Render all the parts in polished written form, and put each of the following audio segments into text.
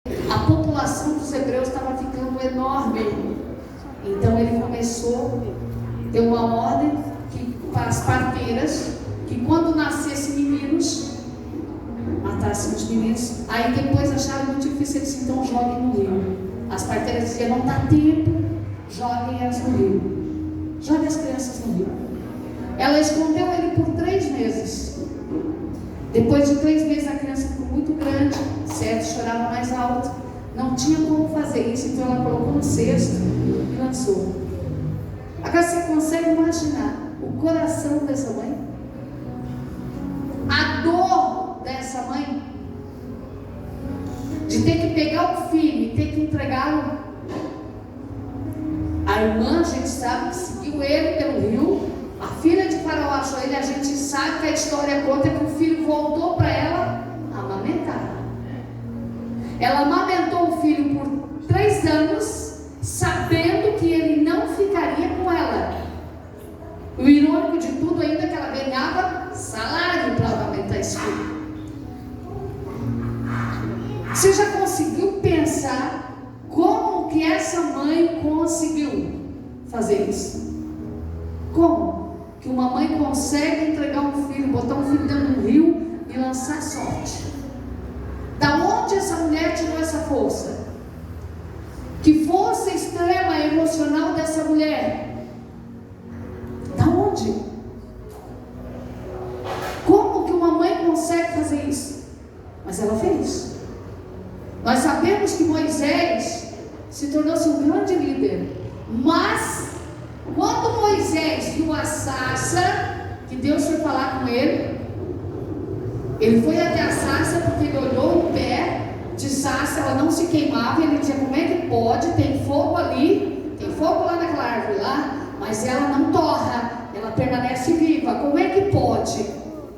A população dos hebreus estava ficando enorme. Então ele começou, deu uma ordem para as parteiras que quando nascessem meninos, matassem os meninos. Aí depois acharam muito difícil, eles então joguem no rio. As parteiras diziam: não dá tempo, joguem elas no rio. Joguem as crianças no rio. Ela escondeu ele por 3 meses. Depois de 3 meses a criança ficou muito grande, certo? Chorava mais alto, não tinha como fazer isso, então ela colocou no cesto e lançou. Agora você consegue imaginar o coração dessa mãe? A dor dessa mãe de ter que pegar o filho e ter que entregá-lo. A irmã, a gente sabe que seguiu ele pelo rio. A filha de Faraó achou ele. A gente sabe que a história conta que o filho voltou para ela amamentar. Ela amamentou o filho por 3 anos, sabendo que ele não ficaria com ela. O irônico de tudo ainda é que ela ganhava salário para amamentar esse filho. Você já conseguiu pensar como que essa mãe conseguiu fazer isso? Como que uma mãe consegue entregar um filho, botar um filho dentro de um rio e lançar sorte? Da onde essa mulher tirou essa força? Que força extrema emocional dessa mulher? Da onde? Como que uma mãe consegue fazer isso? Mas ela fez. Nós sabemos que Moisés se tornou-se um grande líder, mas quando Moisés viu a sarça, que Deus foi falar com ele foi até a sarça porque ele olhou o pé de sarça, ela não se queimava, e ele dizia: como é que pode? Tem fogo ali, tem fogo lá naquela árvore lá, mas ela não torra, ela permanece viva, como é que pode?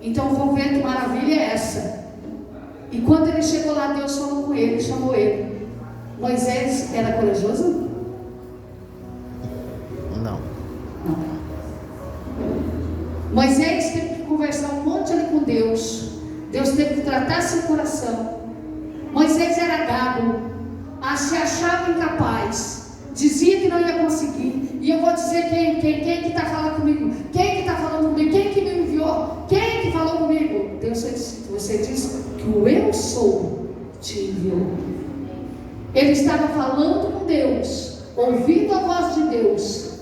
Então vou ver que maravilha é essa. E quando ele chegou lá, Deus falou com ele, chamou ele. Moisés era corajoso? Não. Moisés teve que conversar um monte ali com Deus. Deus teve que tratar seu coração. Moisés era gago, se achava incapaz, dizia que não ia conseguir. E eu vou dizer quem que está falando comigo? Quem que está falando comigo? Quem que me enviou? Quem que falou comigo? Deus disse: você disse que o eu sou te enviou. Ele estava falando com Deus, ouvindo a voz de Deus,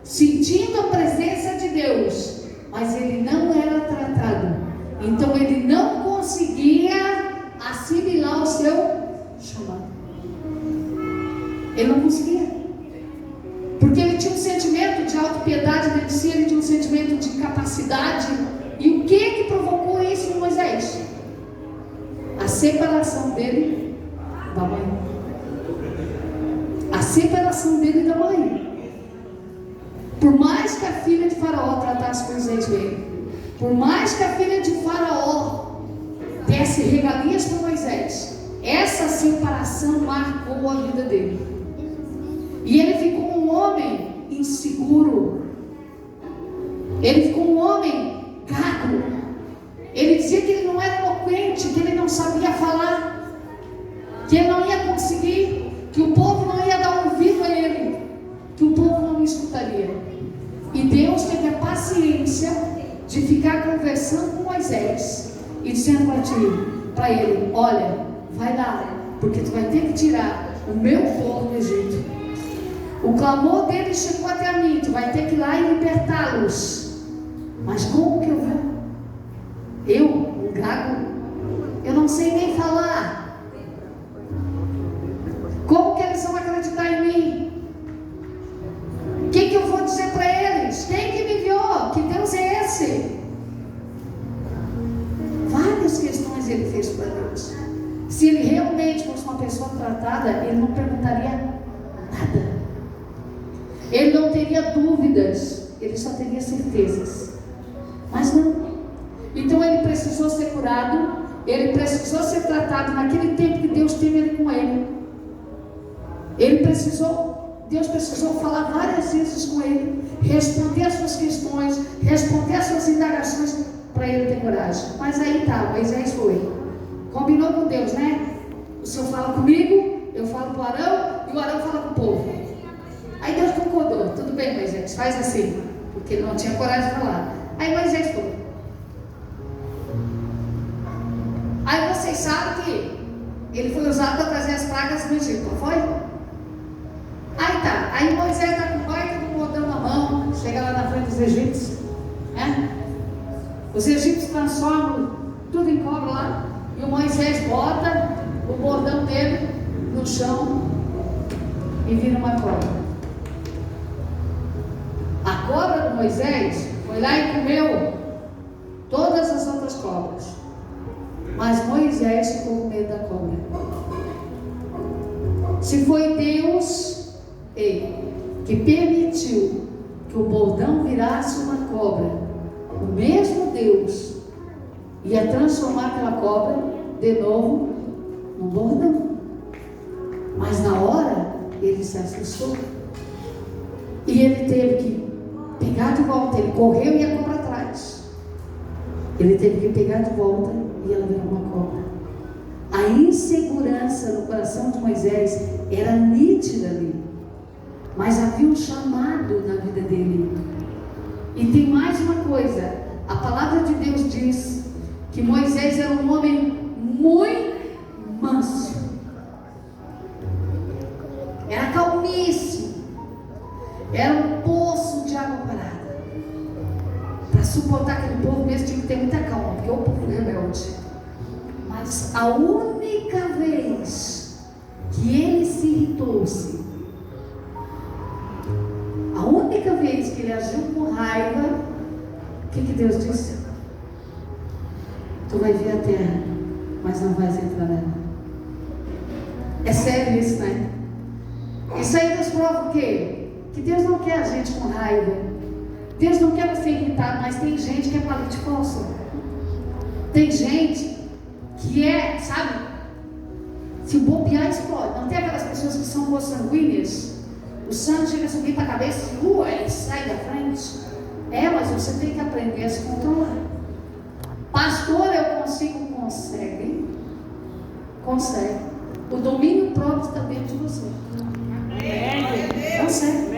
sentindo a presença de Deus, mas ele não era tratado. Então ele não conseguia assimilar o seu chamado. Ele não conseguia, porque ele tinha um sentimento de autopiedade dentro de si, ele tinha um sentimento de capacidade. E o que provocou isso em Moisés? A separação dele da mãe. A separação dele da mãe. Por mais que a filha de Faraó tratasse Moisés bem, por mais que a filha de Faraó desse regalias para Moisés, essa separação marcou a vida dele. E ele ficou um homem inseguro. Ele ficou um homem gago. Ele dizia que ele não era eloquente, que ele não sabia falar, que ele não ia conseguir, que o povo não ia dar ouvido a ele, que o povo não escutaria. E Deus teve a paciência de ficar conversando com Moisés e dizendo para ele: olha, vai lá, porque tu vai ter que tirar o meu povo do Egito. O clamor dele chegou até mim, tu vai ter que ir lá e libertá-los. Mas como que eu vou? Eu, um gago, eu não sei nem falar. Como que eles vão acreditar em mim? O que eu vou dizer para eles? Quem que me enviou? Que Deus é esse? Várias questões ele fez para Deus. Se ele realmente fosse uma pessoa tratada, ele não perguntaria nada. Ele não teria dúvidas, ele só teria certezas. Mas não. Então ele precisou ser curado, ele precisou ser tratado naquele tempo que Deus teve ele com ele. Deus precisou falar várias vezes com ele, responder as suas questões, responder as suas indagações, para ele ter coragem. Mas aí tá, Moisés foi. Combinou com Deus, né? O Senhor fala comigo, eu falo para o Arão e o Arão fala com o povo. Aí Deus concordou, tudo bem, Moisés, faz assim, porque ele não tinha coragem de falar. Aí Moisés foi. Aí vocês sabem que ele foi usado para trazer as pragas do Egito, não foi? Aí tá, aí Moisés está com o baita do bordão na mão, chega lá na frente dos egípcios, né? Os egípcios transformam tudo em cobra lá, e o Moisés bota o bordão dele no chão e vira uma cobra. A cobra do Moisés foi lá e comeu todas as outras cobras, mas Moisés ficou com medo da cobra. Se foi Deus que permitiu que o bordão virasse uma cobra, o mesmo Deus ia transformar aquela cobra de novo num bordão. Mas na hora ele se assustou e ele teve que pegar de volta. Ele correu e a cobra atrás. Ele teve que pegar de volta e ela virou uma cobra. A insegurança no coração de Moisés era nítida ali, mas havia um chamado na vida dele. E tem mais uma coisa: a palavra de Deus diz que Moisés era um homem muito manso, era calmíssimo, era um poço de água parada. Para suportar aquele povo mesmo tinha que ter muita calma, porque é um povo rebelde. Mas a única vez que ele se irritou-se, a única vez que ele agiu com raiva, o que Deus disse? Tu vai ver a terra, mas não vais entrar nela. É sério isso, né? Isso aí nos prova o quê? Que Deus não quer a gente com raiva. Deus não quer você irritado, mas tem gente que é palito falso. Tem gente que é, sabe, se bobear explode. Não tem aquelas pessoas que são consanguíneas? O sangue chega a subir para a cabeça e ele sai da frente. Mas você tem que aprender a se controlar. Pastor, eu consigo? Consegue. Consegue. O domínio próprio está dentro de você. Consegue.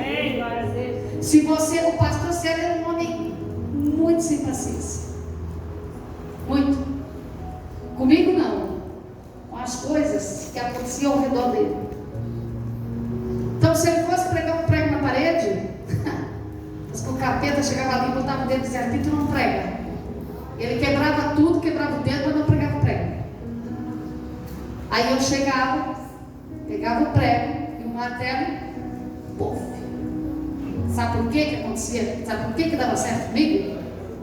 Se você, o pastor Sérgio é um homem muito sem paciência. Muito. Comigo não. Com as coisas que aconteciam ao redor dele. Então, se ele fosse pregar um prego na parede, o capeta chegava ali, botava o dedo e dizia: aqui tu não prega. Ele quebrava tudo, quebrava o dedo, mas não pregava o prego. Aí eu chegava, pegava o prego e o martelo, pof. Sabe por que acontecia? Sabe por que dava certo comigo?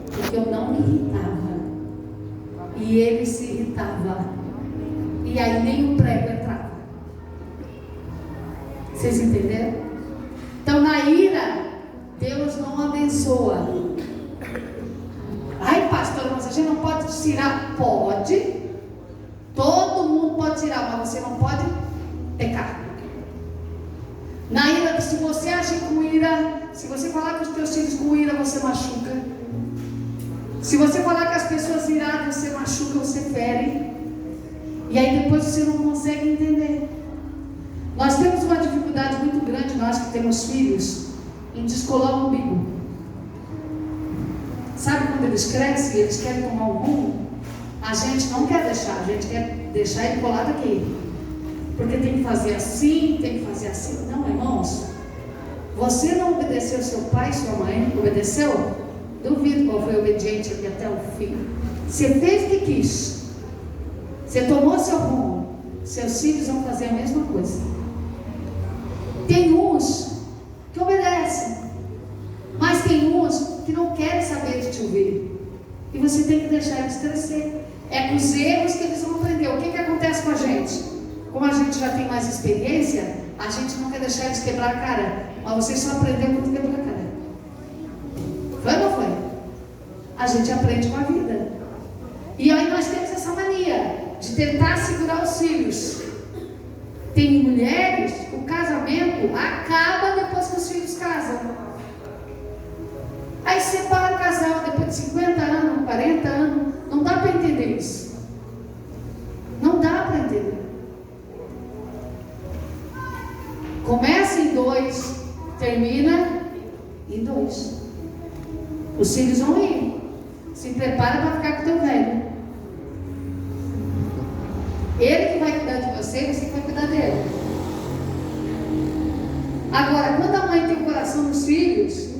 Porque eu não me irritava. E ele se irritava. E aí nem o prego entrava. Vocês entenderam? Então, na ira, Deus não abençoa. Ai, pastor, mas a gente não pode tirar. Pode. Todo mundo pode tirar, mas você não pode pecar. Na ira, se você agir com ira, se você falar com os teus filhos com ira, você machuca. Se você falar com as pessoas iradas, você machuca, você fere. E aí depois você não consegue entender. Nós temos uma dificuldade muito grande, nós que temos filhos, em descolar o umbigo. Sabe quando eles crescem e eles querem tomar um rumo? A gente não quer deixar, a gente quer deixar ele colado aqui. Porque tem que fazer assim, tem que fazer assim. Não, irmãos, você não obedeceu seu pai e sua mãe? Obedeceu? Duvido qual foi obediente aqui até o fim. Você fez o que quis. Você tomou seu rumo. Seus filhos vão fazer a mesma coisa. Tem uns que obedecem, mas tem uns que não querem saber de te ouvir. E você tem que deixar eles crescer. É com os erros que eles vão aprender. O que acontece com a gente? Como a gente já tem mais experiência, a gente não quer deixar eles quebrar a cara. Mas você só aprendeu quando quebrou a cara. Foi ou não foi? A gente aprende com a vida. E aí nós temos essa mania de tentar segurar os filhos. Tem mulheres, o casamento acaba depois que os filhos casam. Aí separa o casal depois de 50 anos, 40 anos. Não dá para entender isso. Não dá para entender. Começa em 2, termina em 2. Os filhos vão ir. Se prepara para ficar com o teu velho. Ele que vai cuidar de você, você que vai cuidar dele. Agora, quando a mãe tem o coração dos filhos,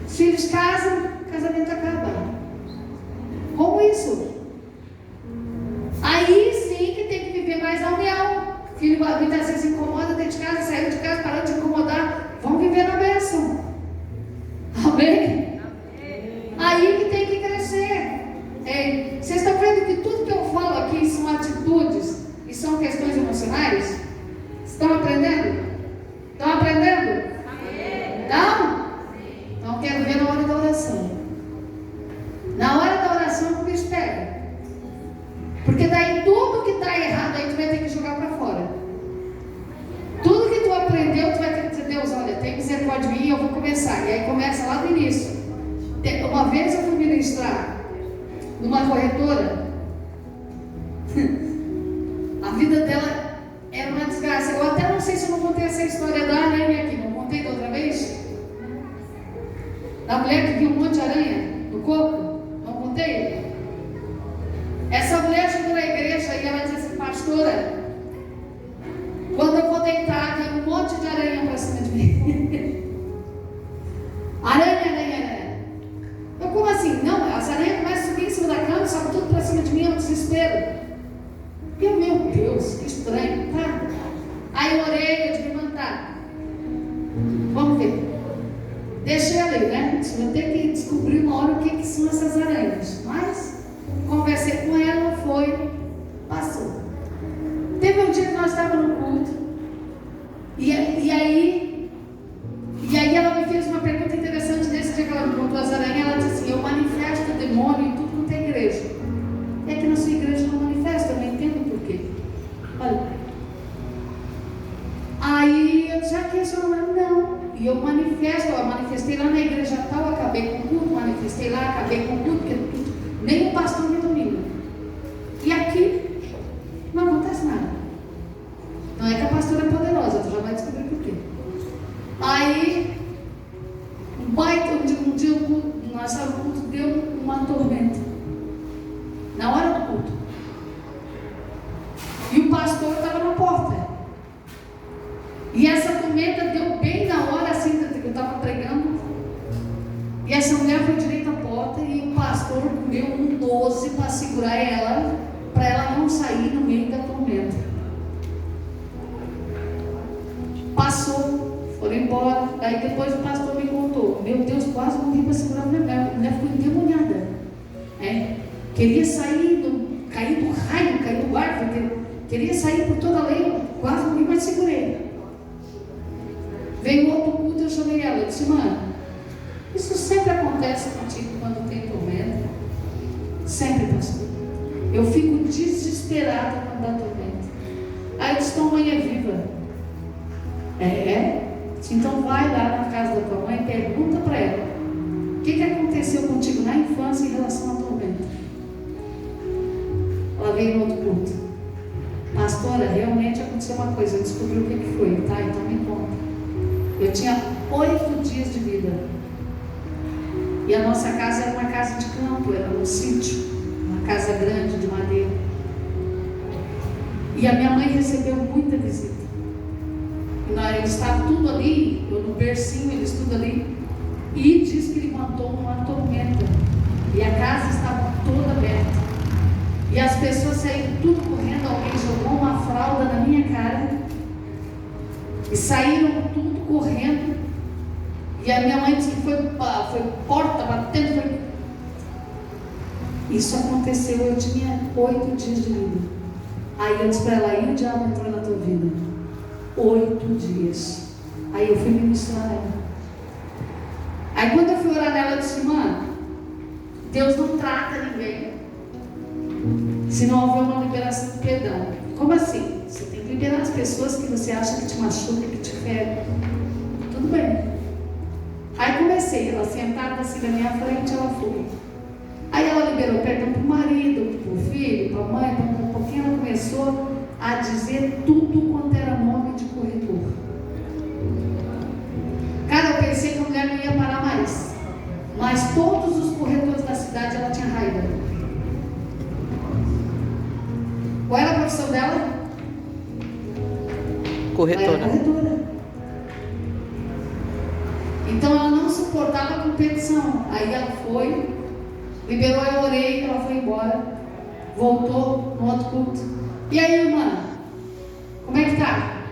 os filhos casam, o casamento acaba. Como isso? Aí sim que tem que viver mais a união. O filho muitas vezes se incomoda dentro de casa, saiu de casa, parou de incomodar. Vão viver na bênção. Amém? Aí que tem que crescer. Vocês estão vendo que tudo que eu falo aqui são atitudes e são questões emocionais? Estão aprendendo? Estão aprendendo? Então? Então eu quero ver na hora da oração. Na hora da oração o bicho pega. Porque daí tudo que está errado aí tu vai ter que jogar para fora. Tudo que tu aprendeu, tu vai ter que dizer, Deus, olha, tem misericórdia de mim e eu vou começar. E aí começa lá do início. Uma vez eu fui ministrar numa corretora. A vida dela era uma desgraça. Eu até não sei se eu não contei essa história da aranha aqui. Não contei da outra vez? Da mulher que viu um monte de aranha no corpo? Não contei? Essa mulher chegou na igreja e ela disse assim, pastora, quando eu vou deitar, tem um monte de aranha para cima de mim. Aranha. Eu, como assim? Não, as aranhas começam a subir em cima da cama, sobe tudo para cima de mim, é um desespero. E eu, meu Deus, que estranho, tá? Aí eu orei, eu digo, levantar. Vamos ver. Deixei ali, né? Eu tenho que descobrir uma hora o que são essas aranhas. Mas conversei com ela, foi, passou. Teve um dia que nós estávamos no culto. E aí ela me fez uma pergunta interessante nesse dia que ela me contou as aranhas. Ela disse assim, eu manifesto o demônio em tudo quanto é igreja. É que na sua igreja não manifesta, eu não entendo por quê. Olha. Aí eu disse, já que isso não. E eu manifestei lá na igreja tal, acabei com o culto, manifestei lá, acabei com o culto, porque nem o pastor me domina. E aqui não acontece nada. Não é que a pastora é poderosa, tu já vai descobrir por quê. Aí, um dia o culto, nosso culto deu uma tormenta. Na hora do culto. E o pastor estava na porta. E essa tormenta deu bem na hora assim que eu estava pregando. E essa mulher foi direito à porta e o pastor deu um 12 para segurar ela, para ela não sair no meio da tormenta. Passou, foram embora. Daí depois o pastor me contou, meu Deus, quase morri para segurar a mulher. A mulher ficou endemoniada. Queria sair, cair do raio, cair do barco, queria sair por toda a lei, quase morri, mas segurei. Veio outro culto, eu chamei ela, eu disse, mano, isso sempre acontece contigo quando tem tormenta. Sempre, pastor. Eu fico desesperada quando dá tormenta. Aí eu disse, tua mãe é viva. Então vai lá na casa da tua mãe e pergunta para ela o que aconteceu contigo na infância em relação à tormenta. Ela veio no outro culto. Pastora, realmente aconteceu uma coisa, eu descobri o que foi, tá? Então me conta. Eu tinha 8 dias de vida. E a nossa casa era uma casa de campo, era um sítio, uma casa grande de madeira. E a minha mãe recebeu muita visita. E eles estavam tudo ali, eu no bercinho, eles tudo ali. E diz que ele mandou uma tormenta. E a casa estava toda aberta. E as pessoas saíram tudo correndo, alguém jogou uma fralda na minha cara. E saíram tudo correndo. E a minha mãe disse que foi porta batendo. Isso aconteceu, eu tinha 8 dias de vida. Aí eu disse para ela, e o diabo entrou na tua vida? 8 dias. Aí eu fui ministrar ela. Aí quando eu fui orar nela, eu disse, mano, Deus não trata ninguém se não houver uma liberação de perdão. Como assim? Você tem que liberar as pessoas que você acha que te machucam, que te ferem. Tudo bem. Aí comecei, ela sentada assim na minha frente, ela foi. Aí ela liberou perdão para o marido, para o filho, para a mãe, para um pouquinho ela começou a dizer tudo quanto era nome de corretor. mulher não ia parar mais. Mas todos os corretores da cidade ela tinha raiva. Qual era a profissão dela? Corretora. Ela era corretora. Então ela não suportava a competição. Aí ela foi, liberou, eu orei, ela foi embora, voltou no outro culto. E aí, irmã, como é que tá?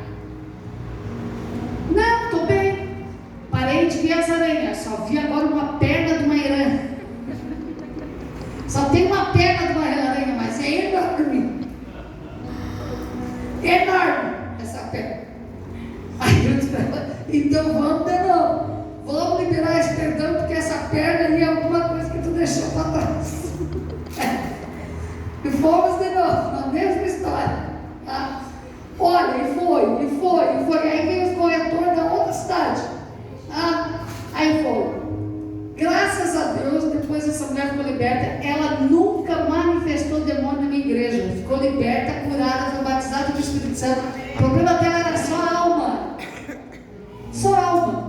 Não, tô bem. Parei de ver as aranhas, só vi agora uma perna de uma aranha. Só tem uma perna de uma aranha, mas é enorme. Enorme essa perna. Aí eu disse pra ela, então vamos de novo. Vamos liberar esse perdão, porque essa perna ali é alguma coisa que tu deixou para trás. E fomos de novo, na mesma história. Tá? Olha, e foi. Aí veio os corretores da outra cidade. Tá? Aí foi. Graças a Deus, depois essa mulher ficou liberta. Ela nunca manifestou demônio na minha igreja. Ficou liberta, curada, foi batizada do Espírito Santo. O problema dela era só a alma. Só a alma.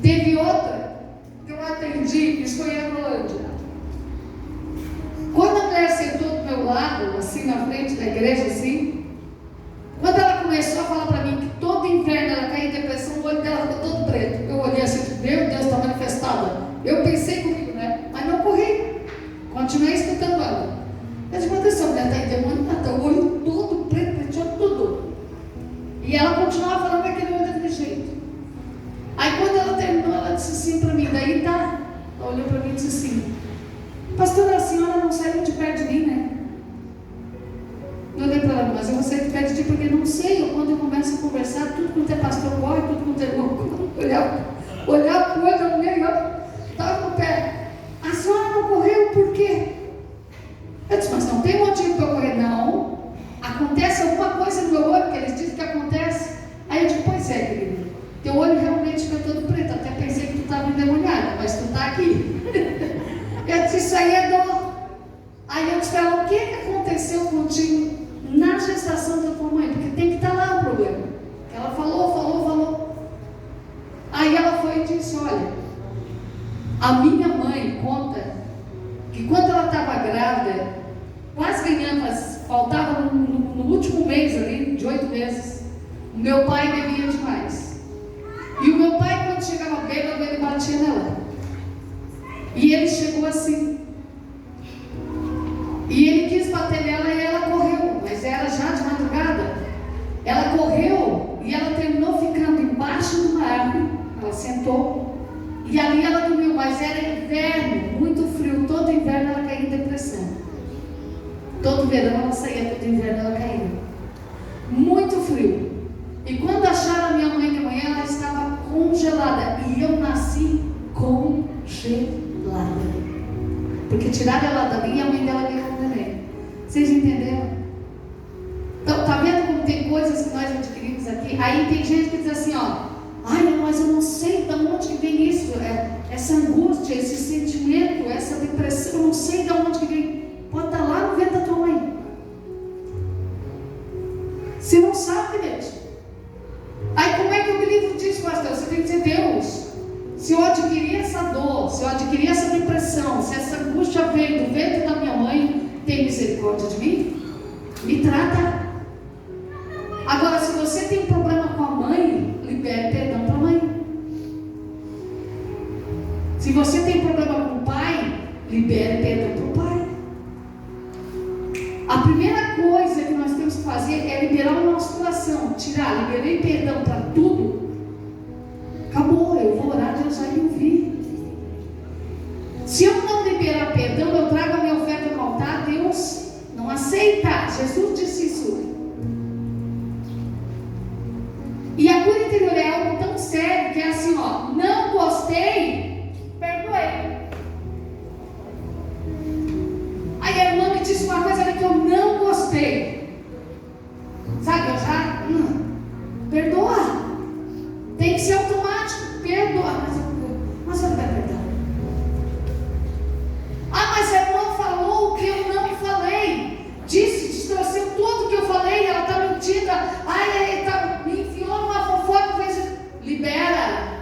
Teve outra que eu atendi, isso foi em Rolândia. Quando a mulher sentou do meu lado, assim na frente da igreja, assim, quando ela começou a falar para mim que todo inverno ela caía em depressão, o olho dela ficou todo preto. Eu olhei assim, meu Deus, está manifestada. Eu pensei comigo, né? Mas não corri. Continuei escutando ela. Eu disse, mas essa mulher está endemoniada, o olho todo preto, preteou tudo. E ela continuava falando aquele olho daquele jeito. Aí quando ela terminou, ela disse assim para mim, daí tá, ela olhou para mim e disse assim, pastora, a senhora não saiu de perto de mim, né? Eu olhei para ela, mas eu vou sair de perto de ti porque não sei, quando eu começo a conversar, tudo quanto é pastor corre, tudo quanto é louco, olhar para o olho da mulher, eu estava no pé, a senhora não correu por quê? Eu disse, mas não tem motivo para eu correr, não, acontece alguma coisa no meu olho, que eles dizem que acontece. Aí eu digo, pois é, querido. Teu olho realmente fica todo preto. Até pensei que tu estava endemoniada, mas tu está aqui. Eu disse, isso aí é dor. Aí eu disse para ela, o que aconteceu contigo na gestação da tua mãe? Porque tem que estar lá o problema. Ela falou. Aí ela foi e disse, olha, a minha mãe conta que quando ela estava grávida, quase ganhando, faltava no último mês ali, de 8 meses, o meu pai bebia demais. E o meu pai, quando chegava bêbado, ele batia nela. E ele chegou assim. E ele quis bater nela e ela correu. Mas era já de madrugada. Ela correu e ela terminou ficando embaixo de uma árvore. Ela sentou. E ali ela dormiu. Mas era inverno, muito frio. Todo inverno ela caía em depressão. Todo verão ela saía, todo inverno ela caía. Muito frio. E quando acharam a minha mãe de manhã, ela estava congelada. E eu nasci congelada. Porque tiraram ela dali e a mãe dela ganhou um neném. Vocês entenderam? Então, tá vendo como tem coisas que nós adquirimos aqui? Aí tem gente que diz assim, ó, ai, mas eu não sei de onde que vem isso, essa angústia, esse sentimento, essa depressão, eu não sei de onde que vem. Pode estar lá no ventre da tua mãe. Se não sabe, gente. Aí como é que eu me livro disso, pastor? Você tem que dizer, Deus, se eu adquirir essa dor, se eu adquirir essa depressão, se essa angústia veio do ventre da minha mãe, tem misericórdia de mim? Me trata. Agora, se você tem problema com a mãe, libere perdão para a mãe. Se você tem problema com o pai, libere perdão para o pai. A primeira coisa que nós temos que fazer é liberar o nosso coração. Tirar, liberei perdão para tudo. Acabou, eu vou orar, Deus vai me ouvir. Se eu não liberar perdão, eu trago a minha oferta no altar, Deus não aceita. Jesus disse isso. E a cura interior é algo tão sério que é assim, ó, não gostei, perdoei. Aí a irmã me disse uma coisa ali que eu não gostei. Sabe, eu já, perdoa. Tem que ser automático, perdoa. Mas eu não vai perdoar. Ah, mas a irmã falou o que eu não falei. Distorceu tudo que eu falei, ela está mentida. Ai, me enfiou numa fofoca, libera.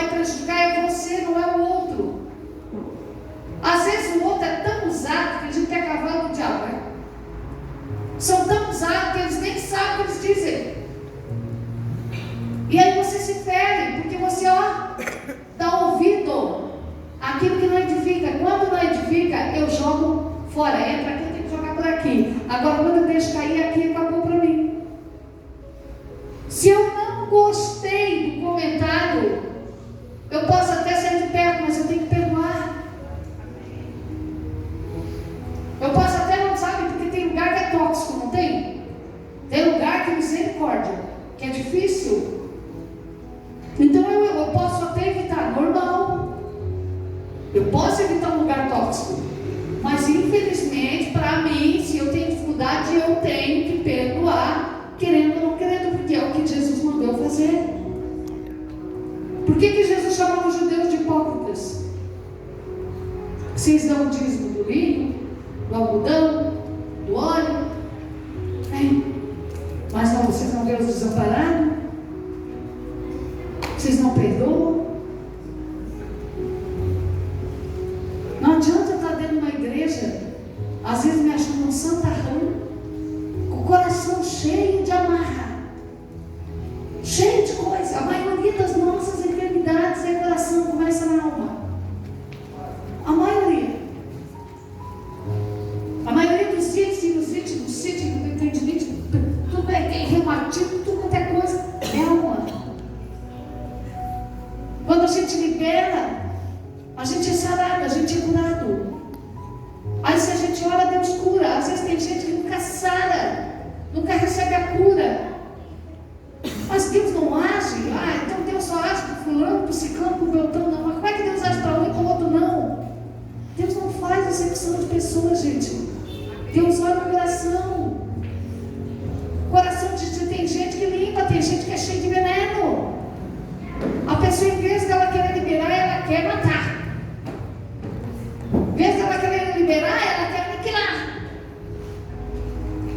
vai prejudicar é você, não é o outro. Às vezes o outro é tão usado que a gente é cavalo do diabo, né? São tão usados que eles nem sabem o que eles dizem. E aí você se fere, porque você, dá ouvido àquilo que não edifica. Quando não edifica, eu jogo fora. Entra aqui, eu tenho que jogar por aqui. Agora, quando eu deixo cair aqui, acabou para mim. Se eu não gostei do comentário, eu posso até sair de perto, mas eu tenho que perdoar. Eu posso até não, sabe, porque tem lugar que é tóxico, não tem? Tem lugar que é misericórdia, que é difícil. Então eu posso até evitar, normal. Eu posso evitar um lugar tóxico. Mas infelizmente, para mim, se eu tenho dificuldade, eu tenho que perdoar, querendo ou não querendo, porque é o que Jesus mandou fazer. Por que Jesus chamava os judeus de hipócritas? Vocês dão o dízimo do vinho, do algodão, do óleo, mas não, vocês não veem os desamparados? Vocês não perdoam? Não adianta eu estar dentro de uma igreja, às vezes me achando um santarrão, com o coração cheio de amarra, cheio de coisa. A maioria das nossas enfermidades é coração, começa na alma. A maioria. A maioria dos sítios, do entendimento, tudo tem reumatismo, tudo quanto é coisa, é alma. Quando a gente libera, a gente é sarado, a gente é curado. Aí se a gente ora, Deus cura. Às vezes tem gente que nunca sara, nunca recebe a cura. Mas Deus não age. Então Deus só age para fulano, para ciclano, para o beltrano, não. Mas como é que Deus age para um e para o outro não? Deus não faz acepção de pessoas, gente. Deus olha o coração. Coração tem gente que limpa, tem gente que é cheia de veneno. A pessoa, em vez de ela querer liberar, ela quer matar. Em vez de ela querer liberar, ela quer aniquilar.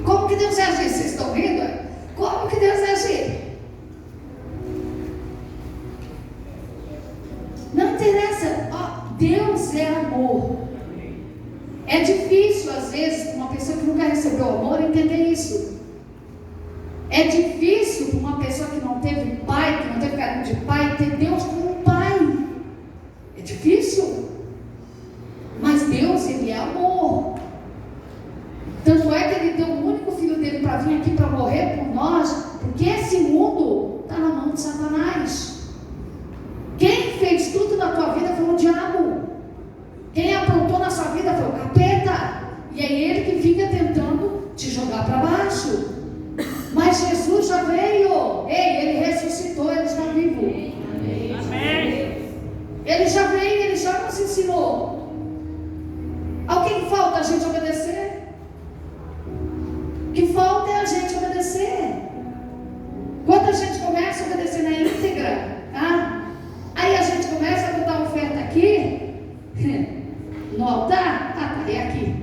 Como que Deus vai agir? Vocês estão vendo? Como que Deus vai agir? Não interessa. Deus é amor. É difícil, às vezes, para uma pessoa que nunca recebeu amor, entender isso. É difícil para uma pessoa que não teve pai, que não teve carinho de pai, ter Deus como um pai. É difícil. Mas Deus, Ele é amor. Tanto é que Ele deu o único filho dele para vir aqui para morrer por nós, porque esse mundo está na mão de Satanás. Quem fez tudo na tua vida foi o diabo. Quem aprontou na sua vida foi o capeta. E é ele que fica tentando te jogar para baixo. Mas Jesus já veio. Ele ressuscitou, Ele está vivo. Amém. Ele já veio, Ele já nos ensinou. Ao que falta a gente obedecer? O que falta é a gente obedecer. Quando a gente começa a obedecer na íntegra, aí a gente começa a botar oferta aqui, no altar, é aqui.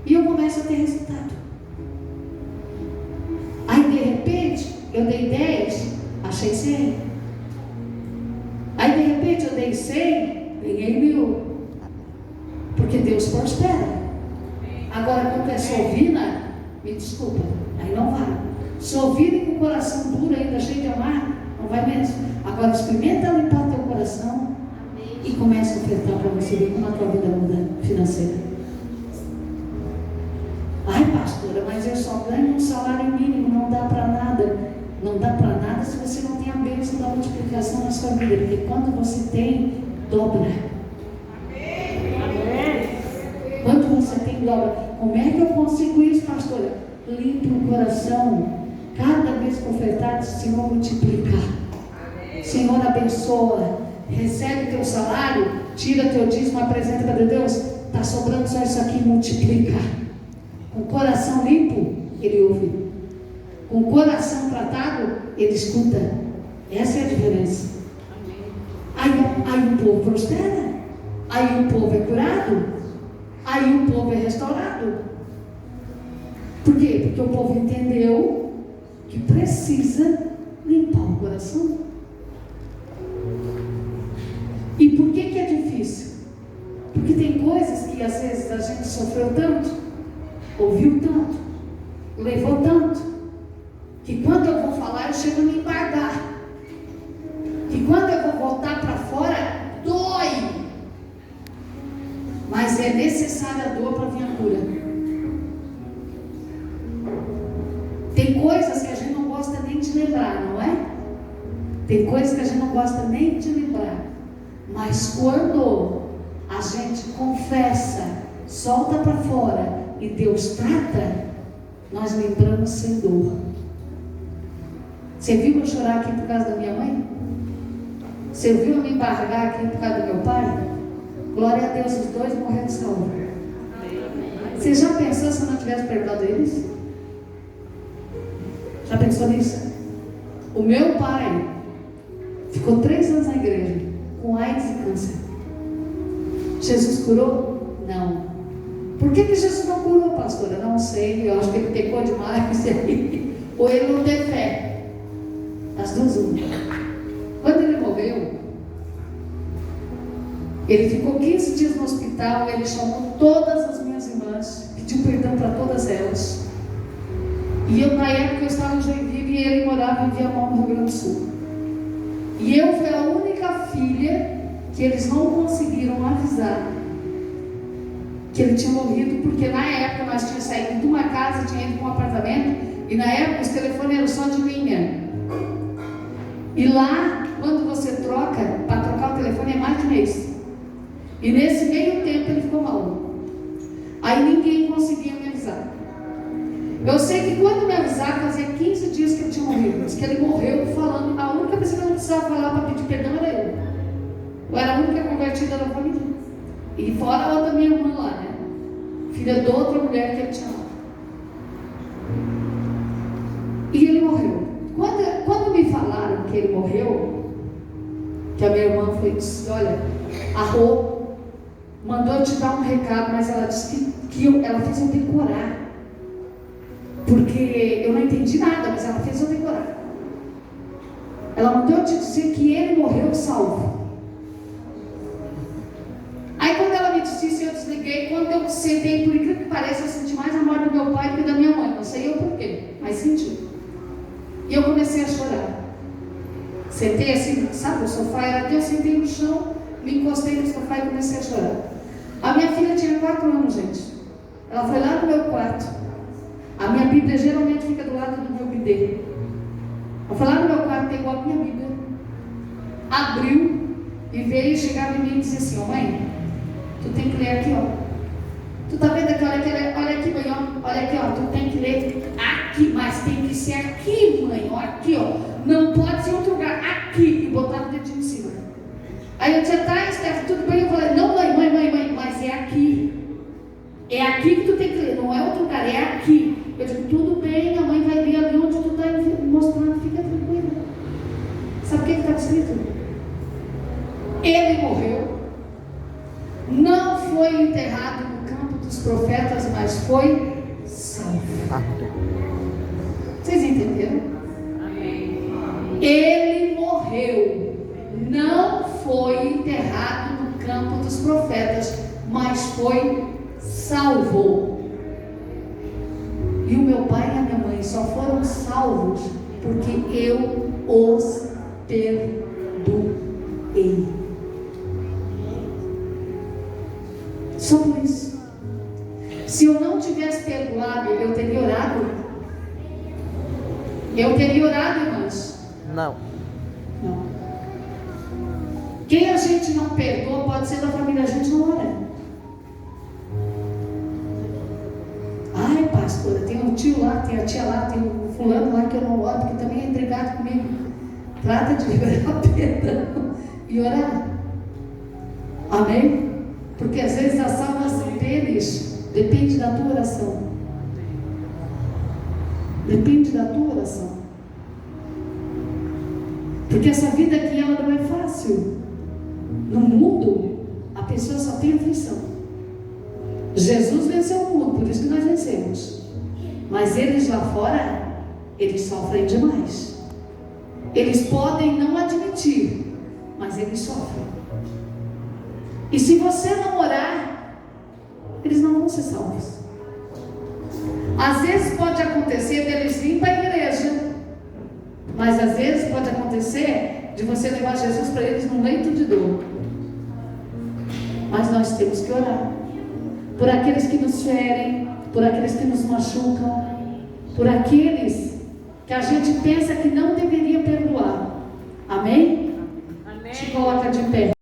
E eu começo a ter resultado. Aí de repente, eu dei 10, achei 100. Aí de repente eu dei 100, ganhei 1000. Porque Deus prospera. Agora quando é sovina, me desculpa, aí não vai. Sovina e com o coração duro ainda, cheio de amar, não vai mesmo. Agora experimenta limpar teu coração e começa a ofertar para você ver como a tua vida muda financeira. Ai, pastora, mas eu só ganho um salário mínimo, não dá para nada. Não dá para nada se você não tem a bênção da multiplicação na sua vida, porque quando você tem, dobra. Quando você tem, dobra. Como é que eu consigo isso, pastora? Limpa o coração. Cada vez que ofertar, Senhor, multiplica. Senhor, abençoa. Recebe teu salário, tira teu dízimo, apresenta para Deus. Está sobrando só isso aqui, multiplica. Com o coração limpo, Ele ouve. Com o coração tratado, Ele escuta. Essa é a diferença. Aí o povo prospera. Aí o povo é curado. Aí o povo é restaurado. Por quê? Porque o povo entendeu que precisa limpar o coração. Porque tem coisas que às vezes a gente sofreu tanto, ouviu tanto, levou tanto, que quando eu vou falar eu chego a me embargar, que quando eu vou voltar para fora, dói. Mas é necessária a dor para vir a cura. Tem coisas que a gente não gosta nem de lembrar, não é? Tem coisas que a gente não gosta nem de lembrar. Mas quando a gente confessa, solta para fora e Deus trata, nós lembramos sem dor. Você viu eu chorar aqui por causa da minha mãe? Você viu eu me embargar aqui por causa do meu pai? Glória a Deus, os dois morreram de saúde. Você já pensou se eu não tivesse perdoado eles? Já pensou nisso? O meu pai ficou 3 anos na igreja com AIDS e câncer. Jesus curou? Não. Por que Jesus não curou, pastora? Não sei, eu acho que ele pecou demais ou ele não teve fé. As duas uma. Quando ele morreu, ele ficou 15 dias no hospital. Ele chamou todas as minhas irmãs, pediu perdão para todas elas. E eu, na época, eu estava em Joinville e ele morava em Viamão, no Rio Grande do Sul. E eu fui a única filha que eles não conseguiram avisar que ele tinha morrido, porque na época nós tínhamos saído de uma casa, tinha ido para um apartamento, e na época os telefones eram só de linha. E lá, quando você troca, para trocar o telefone é mais de mês. E nesse meio tempo ele ficou mal. Aí ninguém conseguia me avisar. Eu sei que quando me avisaram, fazia 15 dias que ele tinha morrido. Diz que ele morreu falando, a única pessoa que eu não precisava falar para pedir perdão era eu. Eu era a única convertida da família. E fora a outra minha irmã lá, né? Filha de outra mulher que ele tinha lá. E ele morreu. Quando me falaram que ele morreu, que a minha irmã foi e disse, olha, a Rô mandou eu te dar um recado, mas ela disse que ela fez eu decorar. Porque eu não entendi nada, mas ela fez eu decorar. Ela mandou eu te dizer que ele morreu salvo. Aí quando ela me disse isso, eu desliguei. Quando eu sentei, por incrível que pareça, eu senti mais a morte do meu pai do que da minha mãe. Não sei eu porquê, mas senti. E eu comecei a chorar. Sentei assim, sabe, o sofá era aqui, eu sentei no chão, me encostei no sofá e comecei a chorar. A minha filha tinha 4 anos, gente. Ela foi lá no meu quarto. A minha Bíblia geralmente fica do lado do meu bidê. Eu fui lá no meu quarto, pegou a minha Bíblia, abriu e veio, chegava em mim e disse assim, ó, mãe, tu tem que ler aqui, ó. Tu tá vendo aqui, olha aqui, mãe, ó. Olha aqui, ó, tu tem que ler aqui, mas tem que ser aqui, mãe, ó, aqui, ó. Não pode ser outro lugar, aqui. E botar o dedinho em cima. Aí eu disse, tá, Steph, tudo bem? Eu falei, não, mãe, mas é aqui. É aqui que tu tem que ler, não é outro lugar, é aqui. Eu digo, tudo bem, a mãe vai ler ali onde tu está mostrando, fica tranquilo. Sabe o que está escrito? Ele morreu, não foi enterrado no campo dos profetas, mas foi salvo. Vocês entenderam? Amém. Ele morreu, não foi enterrado no campo dos profetas, mas foi salvo. E o meu pai e a minha mãe só foram salvos porque eu os perdoei. Só por isso. Se eu não tivesse perdoado, eu teria orado? Eu teria orado, irmãos? Não. Não. Quem a gente não perdoa, pode ser da família, a gente não ora. Ai, pastora, tem um tio lá, tem a tia lá, tem um fulano lá que eu não oro, que também é intrigado comigo. Trata de liberar perdão e orar. Amém? Porque às vezes a salvação deles depende da tua oração. Depende da tua oração. Porque essa vida aqui, ela não é fácil. No mundo, a pessoa só tem aflição. Jesus venceu o mundo, por isso que nós vencemos. Mas eles lá fora, eles sofrem demais. Eles podem não admitir, mas eles sofrem. E se você não orar, eles não vão ser salvos. Às vezes pode acontecer deles vir para a igreja, mas às vezes pode acontecer de você levar Jesus para eles num leito de dor. Mas nós temos que orar por aqueles que nos ferem, por aqueles que nos machucam, por aqueles que a gente pensa que não deveria perdoar. Amém? Amém. Se coloca de pé.